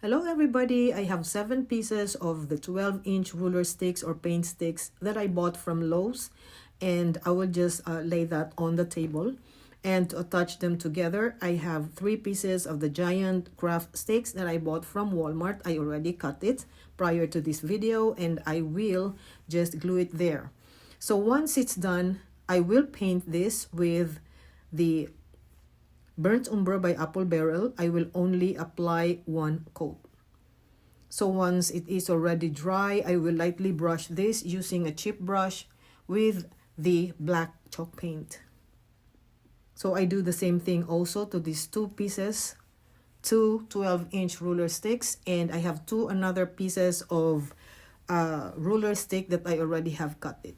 Hello everybody, I have 7 pieces of the 12-inch ruler sticks or paint sticks that I bought from Lowe's, and I will just lay that on the table. And to attach them together, I have 3 pieces of the giant craft sticks that I bought from Walmart. I already cut it prior to this video and I will just glue it there. So once it's done, I will paint this with the Burnt Umber by Apple Barrel. I will only apply 1 coat. So once it is already dry, I will lightly brush this using a cheap brush with the black chalk paint. So I do the same thing also to these 2 pieces, 2 12-inch ruler sticks, and I have 2 another pieces of ruler stick that I already have cut it.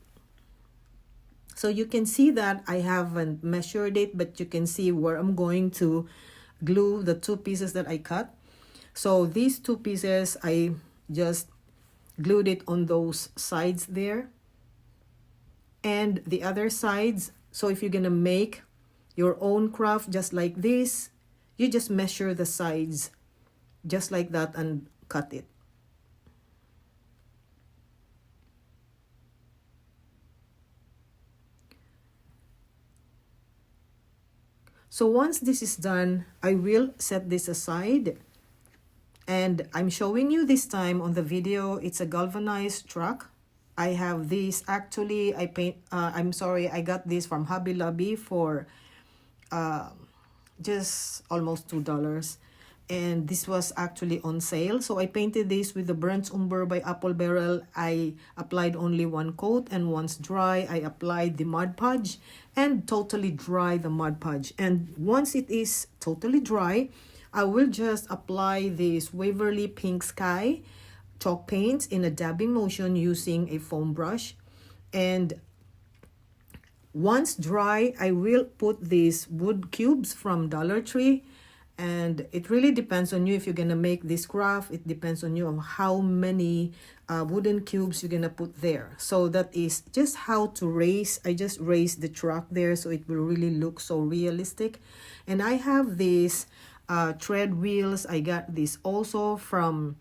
So you can see that I haven't measured it, but you can see where I'm going to glue the 2 pieces that I cut. So these 2 pieces, I just glued it on those sides there. And the other sides, so if you're gonna make your own craft just like this, you just measure the sides just like that and cut it. So once this is done, I will set this aside. And I'm showing you this time on the video, it's a galvanized truck. I have this, actually, I got this from Hobby Lobby for just almost $2. And this was actually on sale. So I painted this with the Burnt Umber by Apple Barrel. I applied only 1 coat, and once dry, I applied the Mod Podge and totally dry the Mod Podge. And once it is totally dry, I will just apply this Waverly Pink Sky chalk paint in a dabbing motion using a foam brush. And once dry, I will put these wood cubes from Dollar Tree. And it really depends on you if you're gonna make this craft. It depends on you on how many wooden cubes you're gonna put there. So that is just how to raise. I just raised the truck there so it will really look so realistic. And I have these tread wheels. I got this also from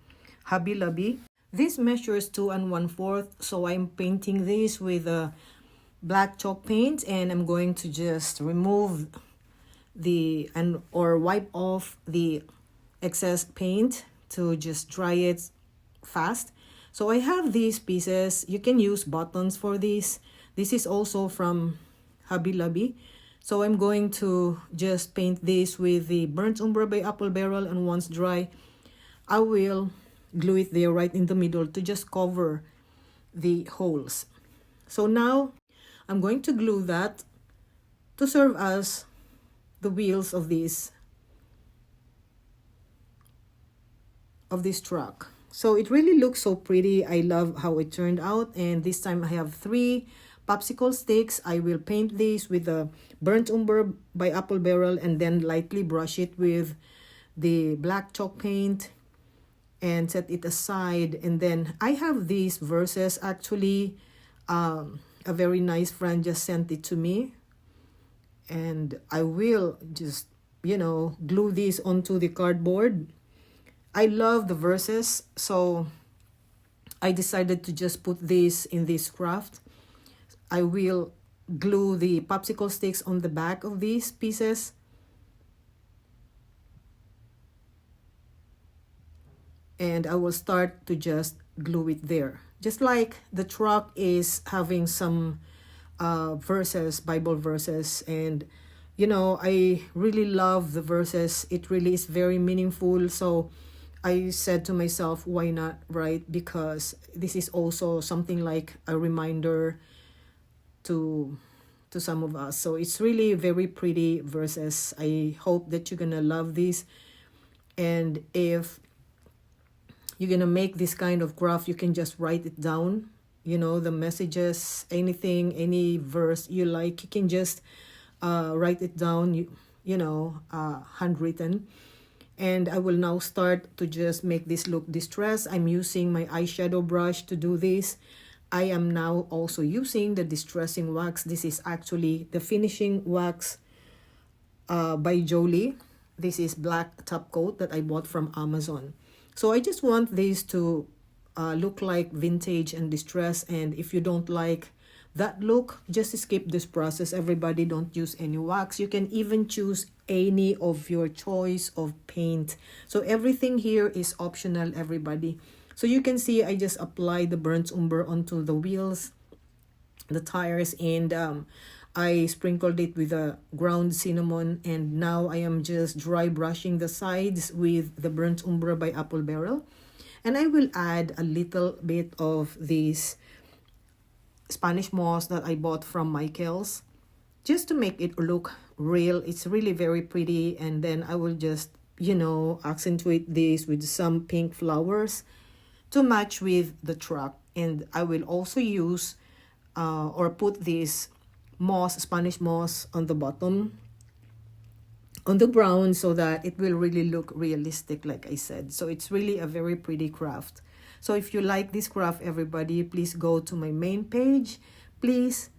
Hobby Lobby. This measures 2 1/4, so I'm painting this with a black chalk paint, and I'm going to just remove or wipe off the excess paint to just dry it fast. So I have these pieces. You can use buttons for this. This is also from Hobby Lobby. So I'm going to just paint this with the Burnt Umber by Apple Barrel, and once dry, I will glue it there right in the middle to just cover the holes. So now I'm going to glue that to serve as the wheels of this truck. So it really looks so pretty. I love how it turned out. And this time I have 3 popsicle sticks. I will paint these with the Burnt Umber by Apple Barrel and then lightly brush it with the black chalk paint and set it aside. And then I have these verses. Actually, a very nice friend just sent it to me. And I will just, glue these onto the cardboard. I love the verses, so I decided to just put this in this craft. I will glue the popsicle sticks on the back of these pieces. And I will start to just glue it there. Just like the truck is having some verses, Bible verses, and I really love the verses. It really is very meaningful. So I said to myself, why not, right? Because this is also something like a reminder to some of us. So it's really very pretty verses. I hope that you're gonna love these. And if you're gonna make this kind of graph, you can just write it down. The messages, anything, any verse you like, you can just write it down, handwritten. And I will now start to just make this look distressed. I'm using my eyeshadow brush to do this. I am now also using the distressing wax. This is actually the finishing wax by Jolie. this is black top coat that I bought from Amazon. So I just want this to look like vintage and distress. And if you don't like that look, just skip this process. Everybody, don't use any wax. You can even choose any of your choice of paint. So everything here is optional, everybody. So you can see I just applied the burnt umber onto the wheels, the tires, and I sprinkled it with a ground cinnamon, and now I am just dry brushing the sides with the burnt umber by Apple Barrel. And I will add a little bit of this Spanish moss that I bought from Michael's, just to make it look real. It's really very pretty. And then I will just, accentuate this with some pink flowers to match with the truck. And I will also use or put this moss, Spanish moss, on the bottom, on the ground, so that it will really look realistic, like I said. So it's really a very pretty craft. So if you like this craft, everybody, please go to my main page. Please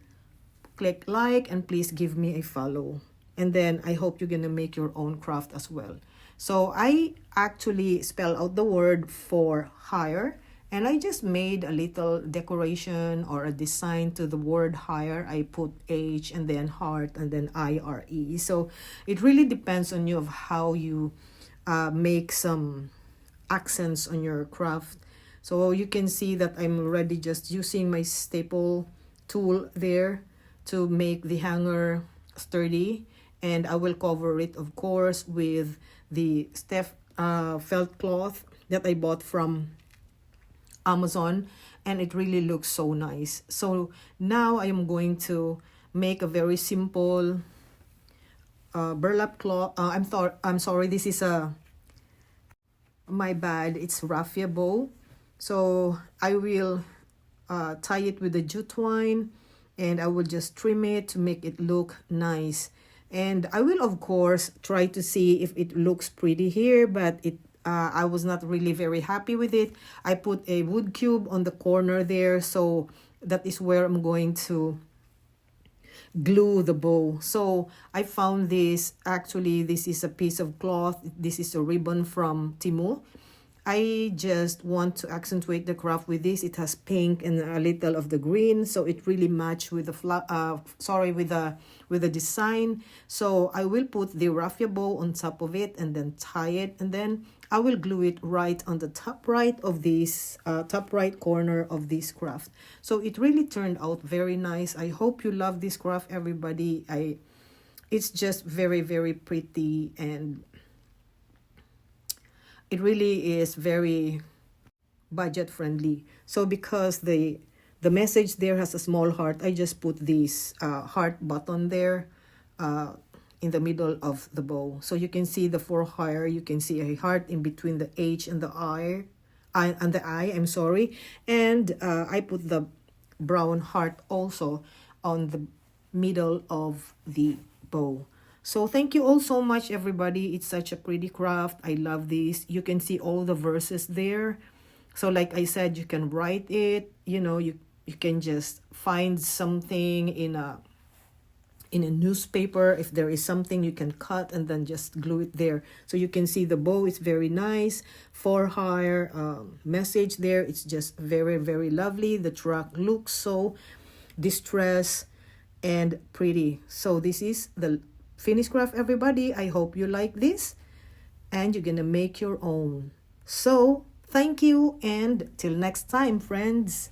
click like, and please give me a follow. And then I hope you're gonna make your own craft as well. So I actually spell out the word for hire, and I just made a little decoration or a design to the word hire. I put H and then heart and then IRE. So it really depends on you of how you make some accents on your craft. So you can see that I'm already just using my staple tool there to make the hanger sturdy. And I will cover it, of course, with the felt cloth that I bought from Amazon, and it really looks so nice. So now I am going to make a very simple burlap cloth. I'm sorry, this is my bad, it's raffia bow. So I will tie it with the jute twine, and I will just trim it to make it look nice. And I will, of course, try to see if it looks pretty here, but I was not really very happy with it. I put a wood cube on the corner there, so that is where I'm going to glue the bow. So I found this, actually this is a piece of cloth. This is a ribbon from Temu. I just want to accentuate the craft with this. It has pink and a little of the green, so it really matched with the with the design. So I will put the raffia bow on top of it and then tie it, and then I will glue it right on the top right of this top right corner of this craft. So it really turned out very nice. I hope you love this craft, everybody. It's just very, very pretty, and it really is very budget friendly. So because the message there has a small heart, I just put this heart button there in the middle of the bow. So you can see the for hire, you can see a heart in between the H and the I, I'm sorry. And I put the brown heart also on the middle of the bow. So thank you all so much, everybody. It's such a pretty craft. I love this. You can see all the verses there. So like I said, you can write it. You can just find something in a newspaper. If there is something, you can cut and then just glue it there. So you can see the bow is very nice. For hire message there. It's just very, very lovely. The truck looks so distressed and pretty. So this is the finished craft, everybody. I hope you like this and you're gonna make your own. So thank you, and till next time, friends.